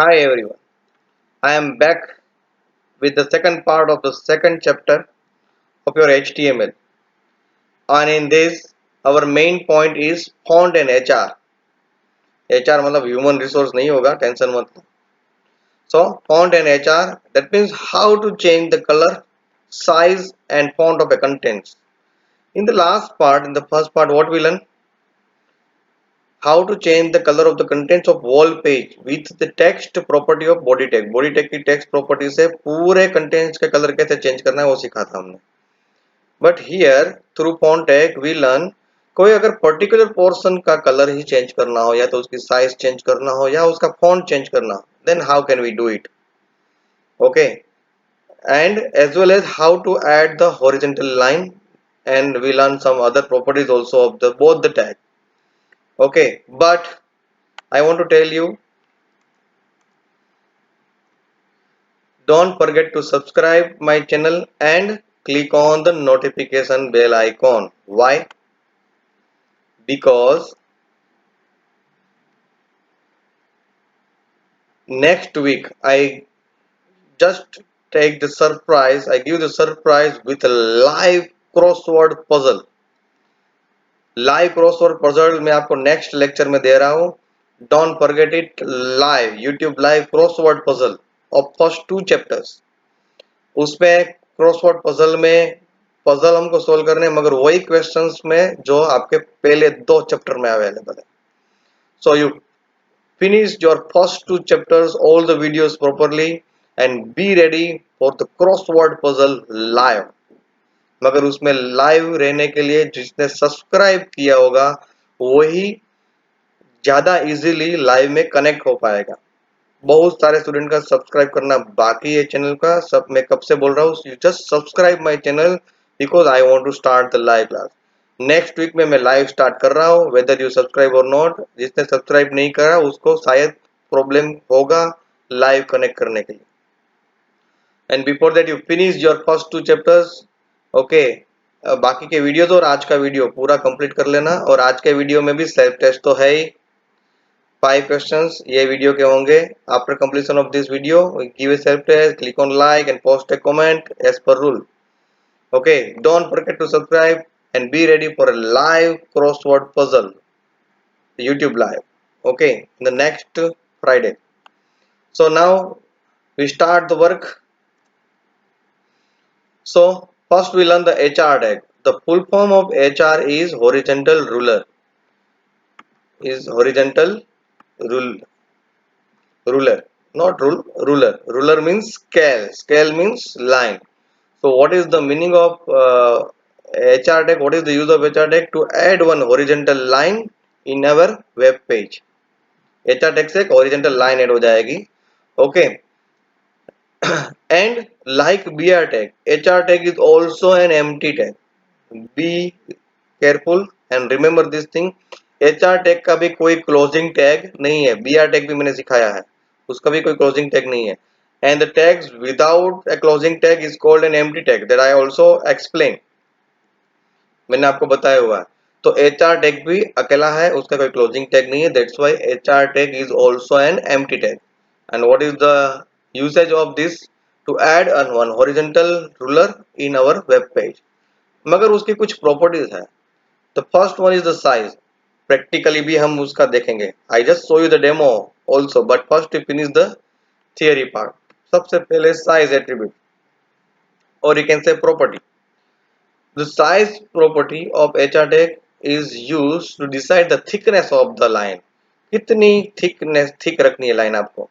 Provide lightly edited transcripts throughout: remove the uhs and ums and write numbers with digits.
Hi everyone, I am back with the second part of the second chapter of your HTML, and in this our main point is font and HR. HR मतलब human resource नहीं होगा, tension मत लो. So font and HR, that means how to change the color, size and font of a contents. In the last part, in the first part, what we learn? How to change the color of the contents of wall page with the text property of body tag. Body tag की text property से पूरे contents के color कैसे change करना है वो सीखा था हमने. But here through font tag we learn कोई अगर पर्टिकुलर पोर्शन का कलर ही चेंज करना हो या तो उसकी साइज चेंज करना हो या उसका फॉन्ट चेंज करना हो then how can we do it. Okay, and as well as how to add the horizontal line and we learn some other properties also of the both the tag. Okay, but I want to tell you, don't forget to subscribe my channel and click on the notification bell icon. Why? Because next week I just take the surprise, I give the surprise with a live crossword puzzle. Live crossword puzzle मैं आपको next lecture में दे रहा हूँ. Don't forget it, live YouTube live crossword puzzle of first 2 chapters. उसमें crossword puzzle में puzzle हमको solve करने हैं मगर वही questions में जो आपके पहले 2 chapter में available है. So you finish your first 2 chapters, all the videos properly and be ready for the crossword puzzle live. मगर उसमें लाइव रहने के लिए जिसने सब्सक्राइब किया होगा वही ज्यादा इजीली लाइव में कनेक्ट हो पाएगा. बहुत सारे स्टूडेंट का सब्सक्राइब करना बाकी है चैनल का. सब मैं कब से बोल रहा हूँ, you just subscribe my channel because I want to start the live class. Next week में मैं लाइव स्टार्ट कर रहा हूँ वेदर यू सब्सक्राइब और नॉट. जिसने सब्सक्राइब नहीं करा उसको शायद प्रॉब्लम होगा लाइव कनेक्ट करने के लिए. And before that you finish your first 2 chapters. Okay, बाकी के वीडियोस और आज का वीडियो पूरा कंप्लीट कर लेना. और आज के वीडियो में भी सेल्फ टेस्ट तो है ही. 5 क्वेश्चंस ये वीडियो के होंगे. After completion of this video give a self test, click on like and post a comment as per rule. Okay, don't forget to subscribe and be ready for a live crossword puzzle YouTube live, okay, in the next Friday. So now we start the work. So first we learn the HR tag. The full form of HR is horizontal ruler. Is horizontal rule ruler, not rule, ruler. Ruler means scale. Scale means line. So what is the meaning of HR tag? What is the use of HR tag? To add one horizontal line in our web page. HR tag से एक horizontal line add हो जाएगी. Okay. And like BR tag, HR tag is also an empty tag. Be careful and remember this thing. HR tag का भी कोई closing tag नहीं है. BR tag भी मैंने सिखाया है, उसका भी कोई closing tag नहीं है. And the tags without a closing tag is called an empty tag that I also explained. मैंने आपको बताया हुआ है. तो HR tag भी अकेला है, उसका कोई closing tag नहीं है. That's why HR tag is also an empty tag. And what is the usage of this? To add one horizontal ruler in our web page. मगर उसकी कुछ properties है. The first one is the size. Practically भी हम उसका देखेंगे. I just show you the demo also, but first we finish the theory part. सबसे पहले size attribute, or you can say property. The size property of HR tag is used to decide the thickness of the line. कितनी thick रखनी है line आपको.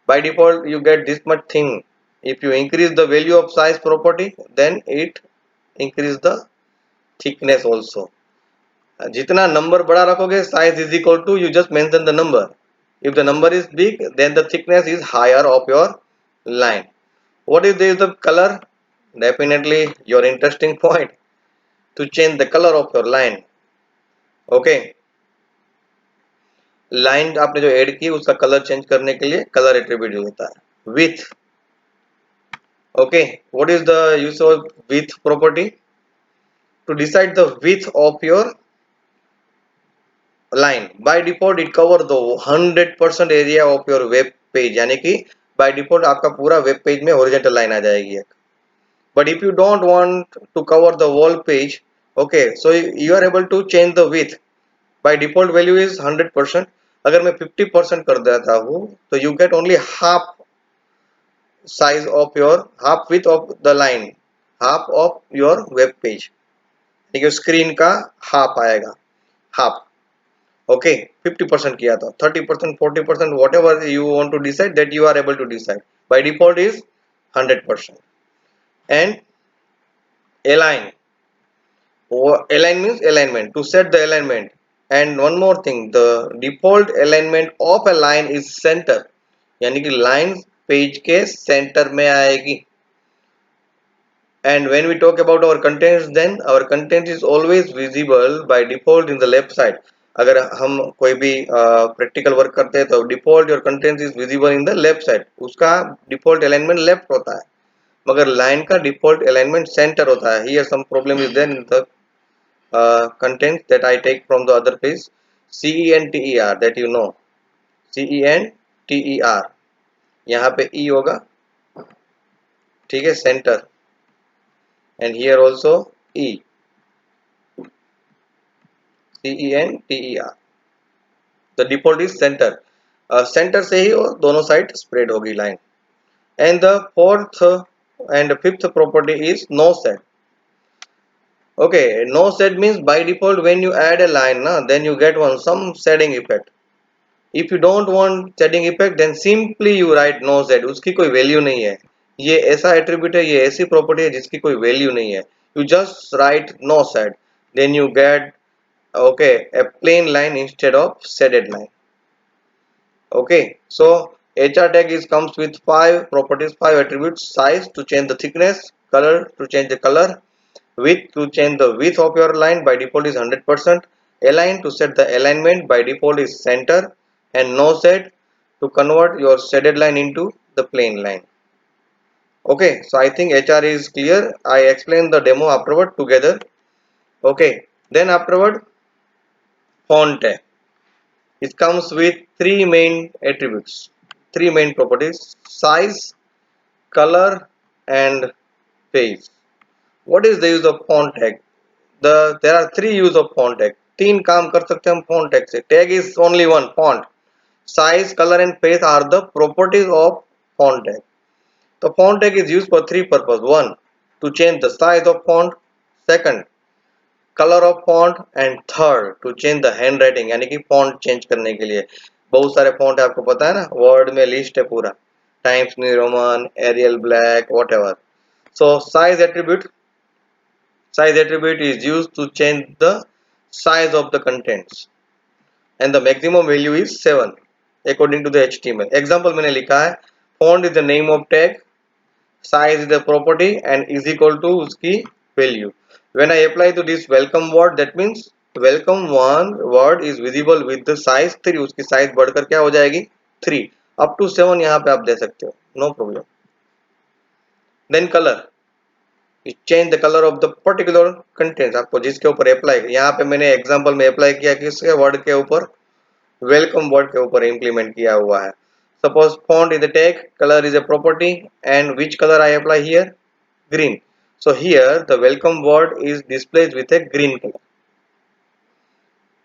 By default you get this much thing. If you increase the value of size property, then it increase the thickness also. जितना number बड़ा रखोगे size is equal to you just mention the number. If the number is big, then the thickness is higher of your line. What is the color? Definitely your interesting point, to change the color of your line. Okay, line आपने जो add की उसका colour change करने के लिए colour attribute use होता है. Width. Okay, what is the use of width property? To decide the width of your line. By default it cover the 100% area of your web page, यानी कि by default आपका पूरा web page में horizontal line आ जाएगी एक. But if you don't want to cover the whole page, okay, so you are able to change the width. By default value is 100%. अगर मैं 50% कर देता हूँ तो you get only half size of your half width of the line, half of your web page. ठीक है, screen का half आएगा, हाफ. ओके, 50% किया था, 30%, 40%, whatever you want to decide, that you are able to decide. By default is 100%. And align, align means alignment, to set the alignment. And one more thing, the default alignment of a line is center, यानी कि line page के centre में आएगी. And when we talk about our contents, then our content is always visible by default in the left side. अगर हम कोई भी practical work करते हैं तो default your content is visible in the left side, उसका डिफॉल्ट अलाइनमेंट लेफ्ट होता है, मगर लाइन का डिफॉल्ट अलाइनमेंट सेंटर होता है. Here some problem is there in the content that I take from the other page. CENTER, that you know, CENTER, यहाँ पे ई होगा, ठीक है, centre. And here also E, CENTER. The default is center. Center से ही वो दोनों side spread होगी line. And the fourth and fifth property is no set. Okay, no set means by default when you add a line, na, then you get some shading effect. If you don't want shading effect, then simply you write no set. उसकी कोई value नहीं है. ये ऐसा attribute है, ये ऐसी property है जिसकी कोई वैल्यू नहीं है. You just write no set, then you get, okay, a plain line instead of shaded line. Okay, so HR tag is comes with 5 properties, 5 attributes: size to change the thickness, color to change the color, width to change the width of your line, by default is 100%, align to set the alignment, by default is center, and no set to convert your shaded line into the plain line. Okay, so I think HR is clear. I explained the demo afterward together. Okay, then afterward, font tag. It comes with three main attributes, three main properties: size, color, and page. What is the use of font tag? There are three use of font tag. तीन काम कर सकते हैं हम font tag से. Tag is only one, font. Size, color, and page are the properties of font tag. The font tag is used for three purposes. One, to change the size of font. Second, colour of font. And third, to change the hand writing, यानी कि font change करने के लिए. बहुत सारे font है, आपको पता है ना, वर्ड में लिस्ट है पूरा, Times New Roman, Arial Black, whatever. So size attribute is used to change the size of the contents, and the maximum value is 7 according to the HTML. Example मैंने लिखा है, font is the name of tag, size is the property, and is equal to उसकी value. When I apply to this welcome word, that means welcome one word is visible with the size 3. उसकी size बढ़कर क्या हो जाएगी, 3. up to 7 यहाँ पे आप दे सकते हो, no problem. Then color, you change the color of the particular content, आपको जिसके ऊपर अप्लाई. यहाँ पे मैंने एग्जांपल में अप्लाई किया किसके वर्ड के ऊपर, वेलकम वर्ड के ऊपर इंप्लीमेंट किया हुआ है. Suppose font is a tag, color is a property, and which color I apply here, green. So here the welcome word is displayed with a green color.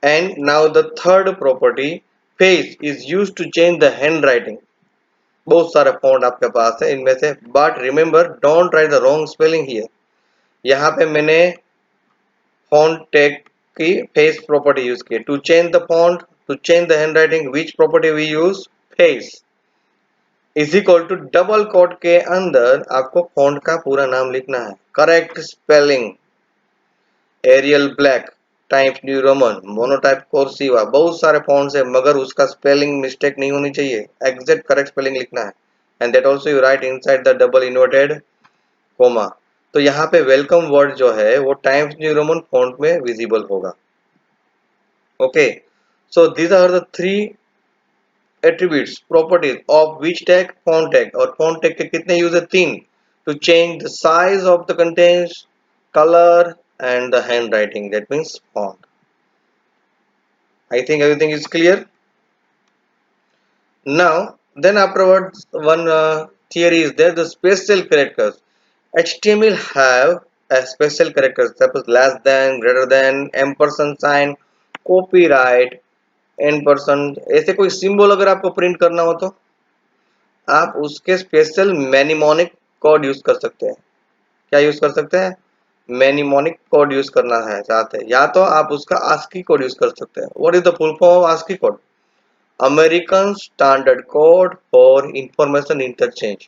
And now the third property, face, is used to change the handwriting. बहुत सारे font आपके पास है इनमें से, but remember don't write the wrong spelling here. यहाँ पे मैंने font tag की face property यूज की. To change the font, to change the handwriting, which property we use, face. Is equal to double quote के अंदर आपको font का पूरा नाम लिखना है, correct spelling, Arial Black, Times New Roman, Monotype Corsiva, बहुत सारे फॉन्ट्स है, मगर उसका स्पेलिंग मिस्टेक नहीं होनी चाहिए, एग्जैक्ट करेक्ट स्पेलिंग लिखना है. And that also you write inside the double inverted comma. तो यहाँ पे वेलकम वर्ड जो है वो टाइम्स न्यू रोमन फॉन्ट में विजिबल होगा. Okay, so these are the three attributes, properties of which tag, font tag. और font tag के कितने यूज है, 3. to change the size of the contents, color, and the handwriting, that means font. I think everything is clear. Now Then afterwards, one theory is there, the special characters. HTML have a special characters suppose less than, greater than, ampersand sign, copyright, ampersand, ऐसे कोई symbol अगर आपको print करना हो तो आप उसके special मैनिमोनिक code use कर सकते हैं। क्या यूज कर सकते हैं? मैनिमोनिक कोड यूज करना है चाहते हैं, या तो आप उसका आस्की कोड यूज कर सकते हैं। What is the full form of ASCII code? American Standard Code for Information Interchange.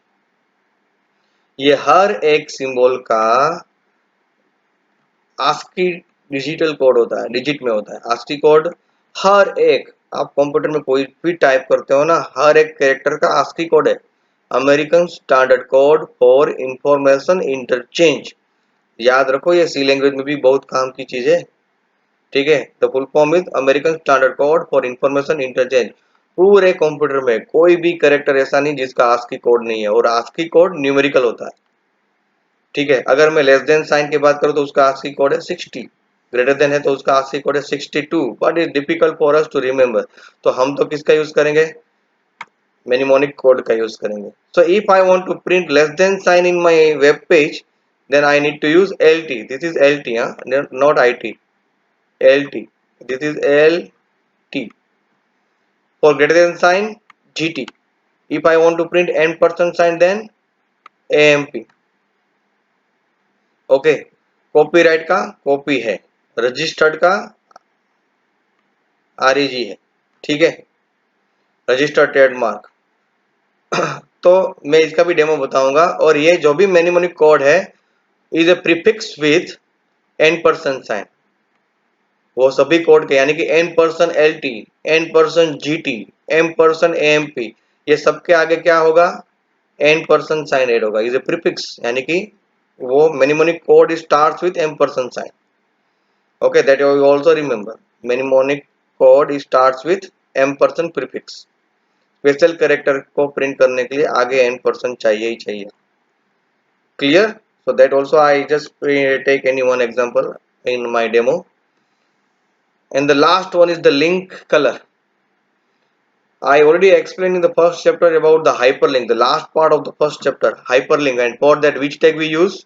ये हर एक सिंबल का आस्की डिजिटल कोड होता है, डिजिट में होता है आस्की कोड। हर एक, आप कंप्यूटर में कोई भी टाइप करते हो ना, हर एक कैरेक्टर का आस्की कोड है। American Standard Code for Information interchange, याद रखो, ये सी लैंग्वेज में भी बहुत काम की चीज है। ठीक है, the full form is American Standard Code for Information interchange. पूरे कंप्यूटर में कोई भी कैरेक्टर ऐसा नहीं जिसका आस्की कोड नहीं है, और आस्की कोड न्यूमेरिकल होता है। ठीक है, अगर मैं लेस देन साइन की बात करूं तो उसका आस्की कोड है 60, ग्रेटर देन है तो उसका आस्की कोड है 62, but is difficult for us to remember. तो हम तो किसका यूज करेंगे? mnemonic कोड का यूज करेंगे। So if I want to print less than sign in my web page, then I need to use LT. This is LT, not IT. LT. This is LT. For greater than sign, GT. If I want to print n% sign, then AMP. Okay, copyright का copy है, registered का REG है। ठीक है, registered trademark. तो मैं इसका भी डेमो बताऊंगा। और ये जो भी मैनिमोनिक कोड है is a prefix with n% sign, वो सभी कोड के, यानी कि n% LT, n% GT, m% AMP, ये सबके आगे क्या होगा? n% साइन ऐड होगा। इज ए प्रीफिक्स, यानी कि वो mnemonic code starts with m% sign. Okay, that you also remember, mnemonic code starts with m% prefix. Special character को प्रिंट करने के लिए आगे n% चाहिए ही चाहिए। Clear? So that also I just take any one example in my demo. And the last one is the link color. I already explained in the first chapter about the hyperlink, the last part of the first chapter, hyperlink, and for that which tag we use?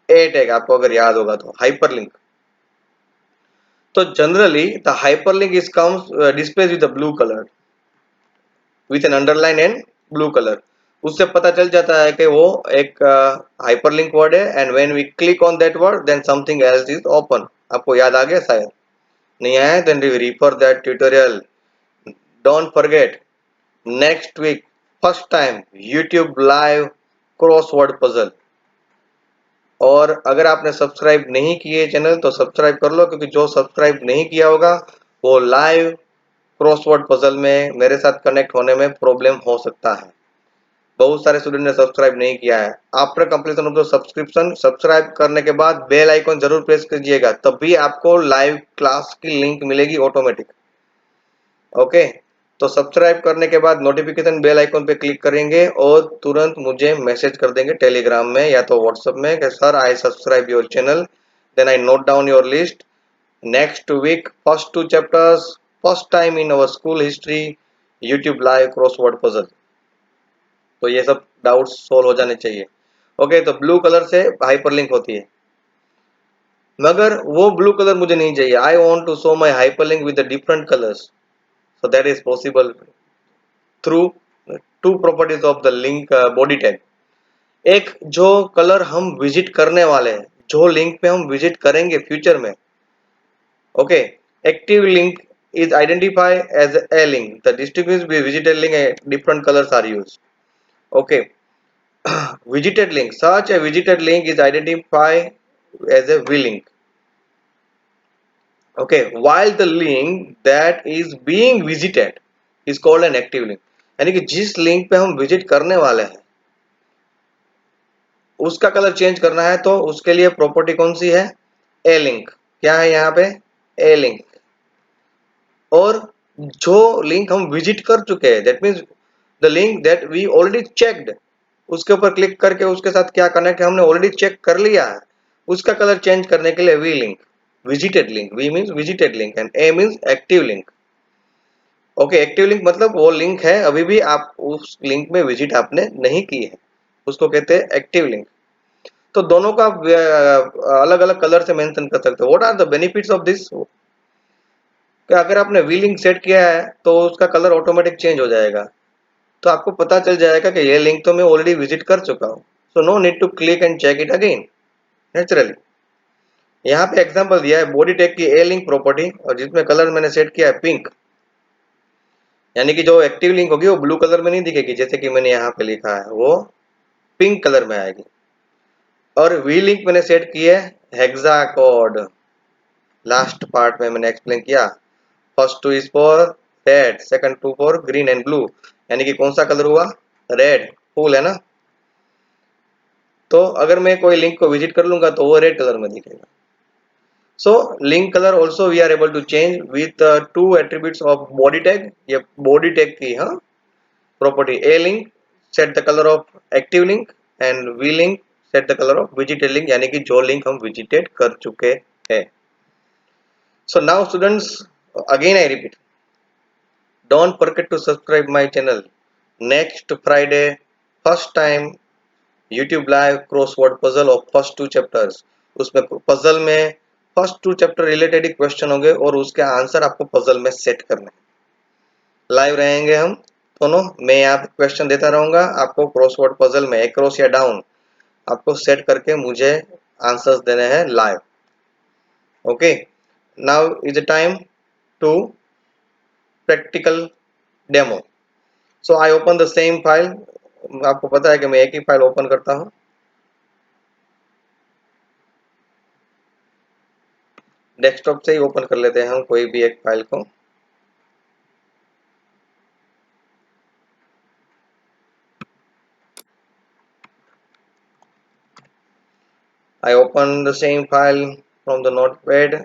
A tag, आपको अगर याद होगा तो hyperlink. तो generally the hyperlink is comes displays with the blue color, with an underline and blue color. उससे पता चल जाता है कि वो एक hyperlink word है, and when we click on that word then something else is open. आपको याद आ गया शायद? नहीं आया? Then refer that tutorial. Don't forget, next week first time YouTube live crossword puzzle. और अगर आपने सब्सक्राइब नहीं किए चैनल तो सब्सक्राइब कर लो, क्योंकि जो सब्सक्राइब नहीं किया होगा वो लाइव क्रॉसवर्ड पजल में मेरे साथ कनेक्ट होने में प्रॉब्लम हो सकता है। बहुत सारे स्टूडेंट ने सब्सक्राइब नहीं किया है। After completion of the subscription, subscribe करने के बाद बेल आइकन जरूर प्रेस कीजिएगा, तभी आपको लाइव क्लास की लिंक मिलेगी ऑटोमेटिक। ओके, तो सब्सक्राइब करने के बाद नोटिफिकेशन बेल आइकन पे क्लिक करेंगे और तुरंत मुझे मैसेज कर देंगे टेलीग्राम में या तो व्हाट्सएप में कि sir I subscribe your channel, then I note down your list. Next week first 2 chapters, first time in our school history, YouTube live crossword puzzle. तो ये सब डाउट्स सोल्व हो जाने चाहिए। ओके, तो ब्लू कलर से हाइपरलिंक होती है, मगर वो ब्लू कलर मुझे नहीं चाहिए। I want to show my hyperlink with the different colours, so that is possible through two properties of the link body tag. एक जो कलर हम विजिट करने वाले हैं, जो लिंक पे हम विजिट करेंगे फ्यूचर में, okay, active link is identified as a link. The distinguish with visited link, different colors are used. Okay, visited link, such a visited link is identified as a v link. Okay, while the link that is being visited is called an active link. यानी कि जिस link पे हम visit करने वाले हैं उसका colour change करना है तो उसके लिए प्रॉपर्टी कौन सी है? A link. क्या है यहाँ पे? A link. और जो लिंक हम विजिट कर चुके हैं, that means the link that we already checked, उसके ऊपर क्लिक करके उसके साथ क्या कनेक्ट है हमने ऑलरेडी चेक कर लिया है, उसका कलर चेंज करने के लिए v link, visited link, v means visited link and a means active link. Okay, active link मतलब वो लिंक है, अभी भी आप उस लिंक में विजिट आपने नहीं की है, उसको कहते हैं एक्टिव लिंक। तो दोनों का अलग अलग कलर से मेंशन कर सकते हो। What are the benefits of this? कि अगर आपने वी लिंक सेट किया है तो उसका कलर ऑटोमेटिक चेंज हो जाएगा, तो आपको पता चल जाएगा कि ये लिंक तो मैं ऑलरेडी विजिट कर चुका हूँ। So no need to click and check it again naturally. यहाँ पे एग्जांपल दिया है बॉडी टैग की ए लिंक प्रॉपर्टी, और जिसमें कलर मैंने सेट किया है पिंक, यानी कि जो एक्टिव लिंक होगी वो ब्लू कलर में नहीं दिखेगी, जैसे कि मैंने यहाँ पे लिखा है, वो पिंक कलर में आएगी। और वी लिंक मैंने सेट की है हेक्सा कोड, लास्ट पार्ट में मैंने एक्सप्लेन किया। First two is for red, second two for green and blue, यानी कि कौन सा कलर हुआ? रेड, फुल है ना। तो अगर मैं कोई लिंक को विजिट कर लूंगा तो वो रेड कलर में दिखेगा। So link colour also we are able to change with two attributes of body tag. ये बॉडी टैग की हाँ property, a link set the colour of active link and v link set the colour of visited link, यानी कि जो link हम visited कर चुके हैं। So now students, again I repeat, don't forget to subscribe my channel. Next Friday, first time YouTube live crossword puzzle of first two chapters. उसमें puzzle में first two chapter related ही question होंगे और उसके answer आपको puzzle में set करने हैं। लाइव रहेंगे हम दोनों, मैं यहाँ पे क्वेश्चन देता रहूंगा, आपको क्रॉसवर्ड पजल में एक्रॉस या डाउन आपको सेट करके मुझे आंसर्स देने हैं live. Okay, now is the time to practical demo. So I open the same file. आपको पता है कि मैं एक ही फाइल ओपन करता हूं। डेस्कटॉप से ही ओपन कर लेते हैं हम कोई भी एक फाइल को। आई open the same file from the notepad.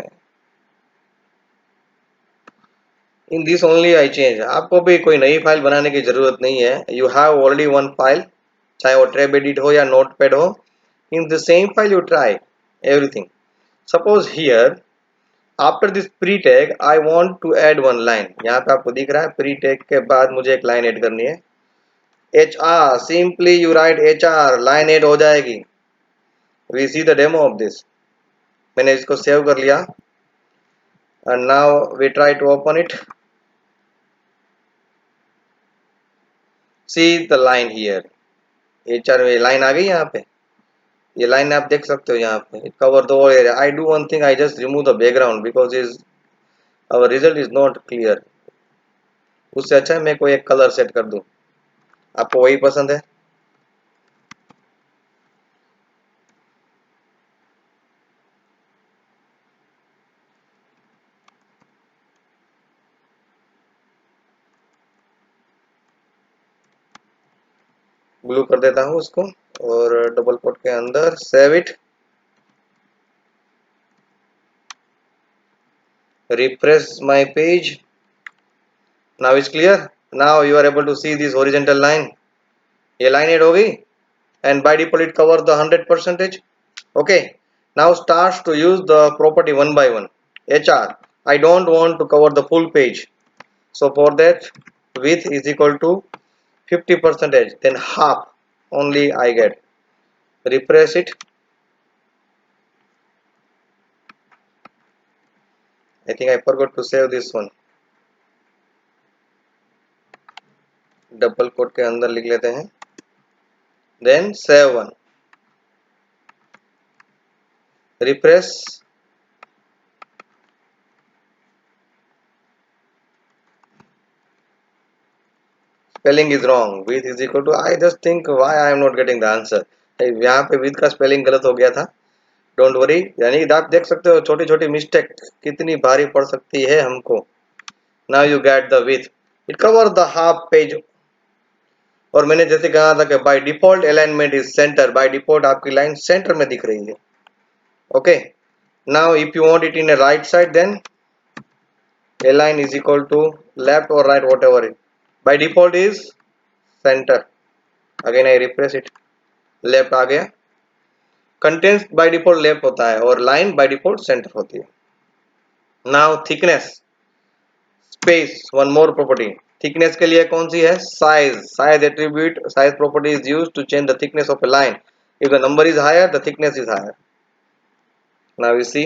In this only I change. आपको भी कोई नई फाइल बनाने की जरूरत नहीं है, you have already one file, चाहे वो ट्रैब एडिट हो या नोटपैड हो। In the same file you try everything. Suppose here after this pre tag I want to add one line. यहाँ पे आपको दिख रहा है प्री टैग के बाद मुझे एक लाइन ऐड करनी है। H R, simply you write H R, line add हो जाएगी। We see the demo of this. मैंने इसको सेव कर लिया and now we try to open it. See the line here, HR में लाइन आ गई। यहाँ पे ये लाइन आप देख सकते हो यहाँ पे, it cover the whole area. I do one thing, I just remove the background because is our result is not clear. उससे अच्छा है मैं कोई एक कलर सेट कर दूं। आपको वही पसंद है? ब्लू कर देता हूँ उसको और डबल कोट के अंदर save it, refresh my page. Now it's clear. Now you are able to see this horizontal line. ये लाइन ऐड हो गई and by default it covers the 100%. Okay, now starts to use the property one by one. HR, I don't want to cover the full page, so for that width is equal to 50%, then half only I get. Refresh it. I think I forgot to save this one. Double quote के अंदर लिख लेते हैं, then save one. Refresh. Spelling is wrong. Width is equal to, I just think why I am not getting the answer. यहाँ पे width का spelling गलत हो गया था। डोंट वरी, यानी आप देख सकते हो छोटी छोटी मिस्टेक कितनी भारी पड़ सकती है हमको। Now you get the width, it cover the half page. और मैंने जैसे कहा था कि by default alignment is centre, by default आपकी लाइन सेंटर में दिख रही है। Okay, now if you want it in a right side then align is equal to left or right whatever it, by default is center. Again I refresh it, left आ गया। Contents by default left होता है और line by default center होती है। Now thickness, space, one more property, thickness के लिए कौन सी है, size, size attribute, size property is used to change the thickness of a line, if the number is higher the thickness is higher. Now you see,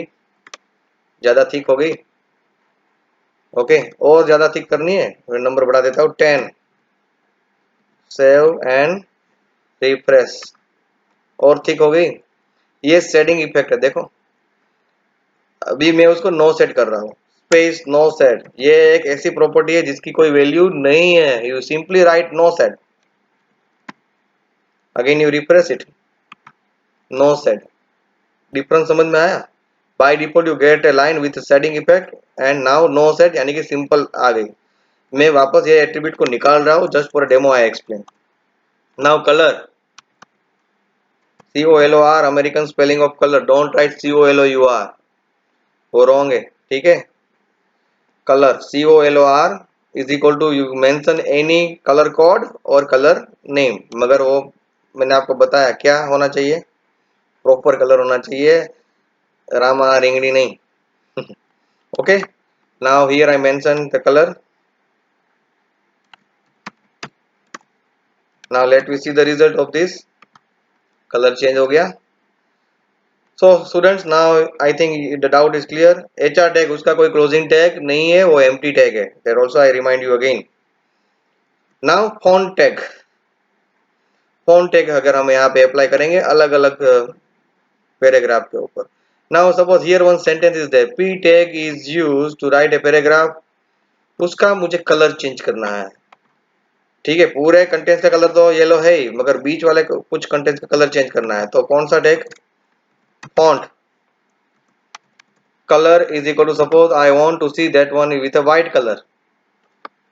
ज्यादा thick हो गई, okay, और ज्यादा थिक करनी है, मैं नंबर बढ़ा देता हूँ 10, सेव एंड रिफ्रेश, और थिक हो गई। ये शेडिंग इफेक्ट है, देखो अभी मैं उसको नो सेट कर रहा हूँ, स्पेस नो सेट, ये एक ऐसी प्रॉपर्टी है जिसकी कोई वैल्यू नहीं है, you simply write no shade, again you refresh it, no shade, difference समझ में आया। By default you get a line with shading effect and now no shade, यानी कि सिंपल आ गई। मैं वापस ये एट्रीब्यूट को निकाल रहा हूँ, just for demo I explain. Now colour, COLOR, American spelling of colour, don't write COLOUR, वो रॉन्ग है, ठीक है। Colour COLOR is equal to, you mention any colour code और कलर नेम, मगर वो मैंने आपको बताया क्या होना चाहिए, प्रॉपर कलर होना चाहिए, रामा रिंगड़ी नहीं। Okay, now here I mention the colour, now let we see the result of this, colour change हो गया। So students, now I think the doubt is clear. HR tag, उसका कोई क्लोजिंग टैग नहीं है, वो एम्प्टी टैग है, that also I remind you again. Now font tag, font tag अगर हम यहाँ पे अप्लाई करेंगे अलग अलग पैराग्राफ के ऊपर। Now suppose here one sentence is there, P tag is used to write a paragraph, उसका मुझे कलर चेंज करना है, ठीक है, पूरे कंटेंट का कलर तो येलो है ही, मगर बीच वाले कुछ कंटेंट का कलर चेंज करना है, तो कौन सा tag, font colour is equal to, suppose I want to see that one with a white colour,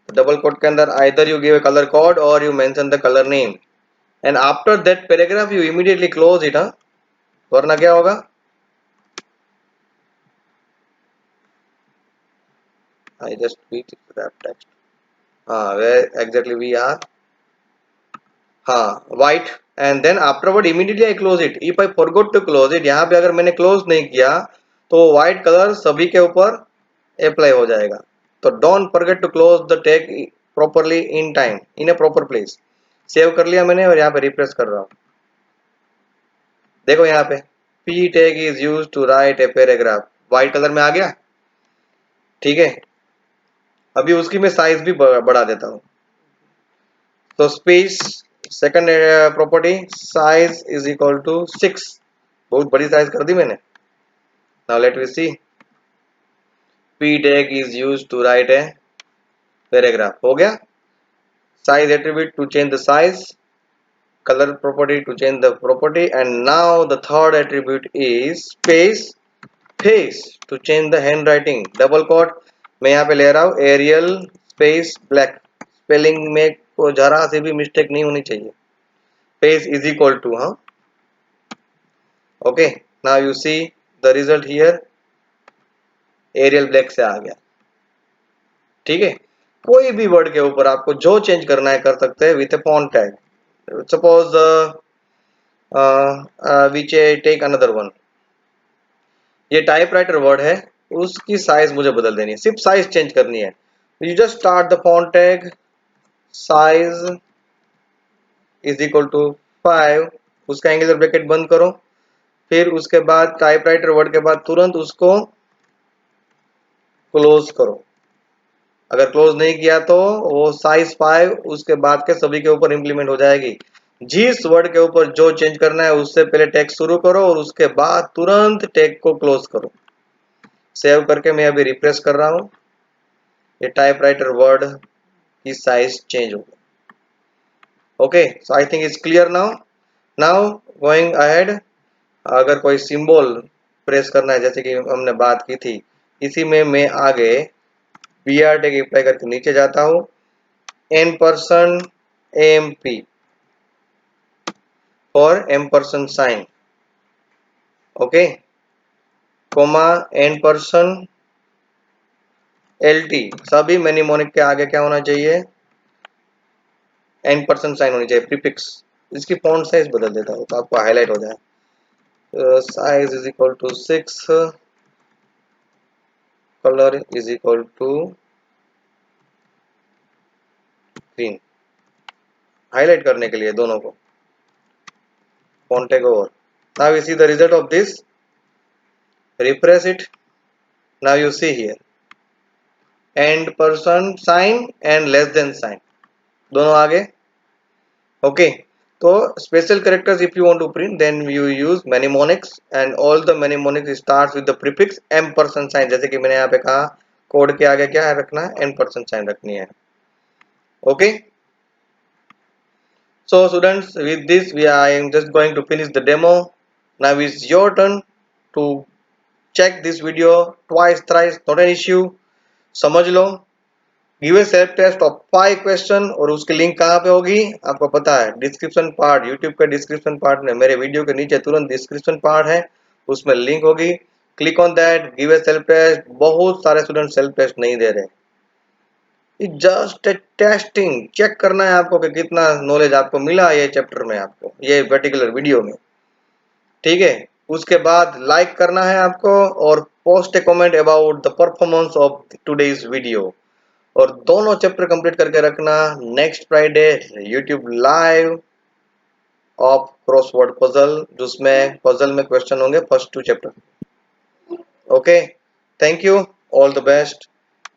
double quote के अंदर either you give a colour code और you mention the colour name, and after that paragraph you immediately close it, वरना क्या होगा, I just beat wrap text, हाँ where exactly we are, हाँ white, and then afterward immediately I close it, if I forgot to close it, यहाँ पे अगर मैंने close नहीं किया तो व्हाइट कलर सभी के ऊपर अप्लाई हो जाएगा। तो don't forget to close the tag properly in time in a proper place. Save कर लिया मैंने और यहाँ पे रिफ्रेश कर रहा हूँ, देखो यहाँ पे P tag is used to write a paragraph, white colour में आ गया, ठीक है। अभी उसकी मैं साइज भी बढ़ा देता हूँ, तो space, second property, size is equal to 6, बहुत बड़ी साइज कर दी मैंने। Now let we see, P tag is used to write a paragraph, हो गया। Size attribute to change the size, color property to change the property, and now the third attribute is space, face to change the handwriting, double quote मैं यहाँ पे ले रहा हूँ, aerial space black, spelling में को जरा से भी मिस्टेक नहीं होनी चाहिए, face इज इक्वल टू, हाँ okay. Now you see the result here, Arial Black से आ गया, ठीक है। कोई भी वर्ड के ऊपर आपको जो चेंज करना है कर सकते हैं with a font tag. Suppose which take another one, ये टाइपराइटर वर्ड है, उसकी साइज मुझे बदल देनी है, सिर्फ साइज चेंज करनी है। You just start the font tag, size is equal to 5, उसका एंगुलर ब्रैकेट बंद करो, फिर उसके बाद टाइपराइटर वर्ड के बाद तुरंत उसको क्लोज करो, अगर क्लोज नहीं किया तो वो साइज 5 उसके बाद के सभी के ऊपर इंप्लीमेंट हो जाएगी। जिस वर्ड के ऊपर जो चेंज करना है उससे पहले टैग शुरू करो और उसके बाद तुरंत टैग को क्लोज करो। सेव करके मैं अभी रिफ्रेश कर रहा हूँ, ये टाइपराइटर वर्ड की साइज चेंज हो गई। Okay, so I think it's clear now. Now going ahead, अगर कोई सिंबल प्रेस करना है जैसे कि हमने बात की थी, इसी में मैं आगे BR टैग अप्लाई करके नीचे जाता हूँ, N% AMP और M% sign, okay, comma N% LT, सभी मेनिमोनिक के आगे क्या होना चाहिए, N% साइन होनी चाहिए, प्रीफिक्स। इसकी फॉन्ट साइज बदल देता हूँ तो आपको हाईलाइट हो जाए, size is equal to 6, colour is equal to screen highlight करने के लिए दोनों को. Font take over. Now you see the result of this. Refresh it. Now you see here and person sign and less than sign दोनों आगे. Okay, so special characters if you want to print then you use mnemonics and all the mnemonics starts with the prefix ampersand sign. जैसे कि मैंने यहाँ पे कहा code के आगे क्या है रखना है, ampersand sign रखनी है. Okay, so students, with this I am just going to finish the demo. Now it's your turn to check this video twice thrice, not an issue. समझ लो. Give a self test of 5 question और उसकी link कहाँ पे होगी आपको पता है, डिस्क्रिप्शन पार्ट, यूट्यूब के डिस्क्रिप्शन पार्ट में, मेरे वीडियो के नीचे तुरंत डिस्क्रिप्शन पार्ट है, उसमें लिंक होगी. Click on that, give a self test. बहुत सारे स्टूडेंट सेल्फ टेस्ट नहीं दे रहे. जस्ट टेस्टिंग चेक करना है आपको कि कितना नॉलेज आपको मिला ये चैप्टर में, आपको ये पर्टिकुलर वीडियो में. ठीक है, उसके बाद लाइक करना है आपको और post a comment about the performance of today's video. और दोनों चैप्टर कंप्लीट करके रखना. Next Friday YouTube live of crossword puzzle, जिसमें पजल में क्वेश्चन होंगे first 2 chapter. Okay, thank you, all the best.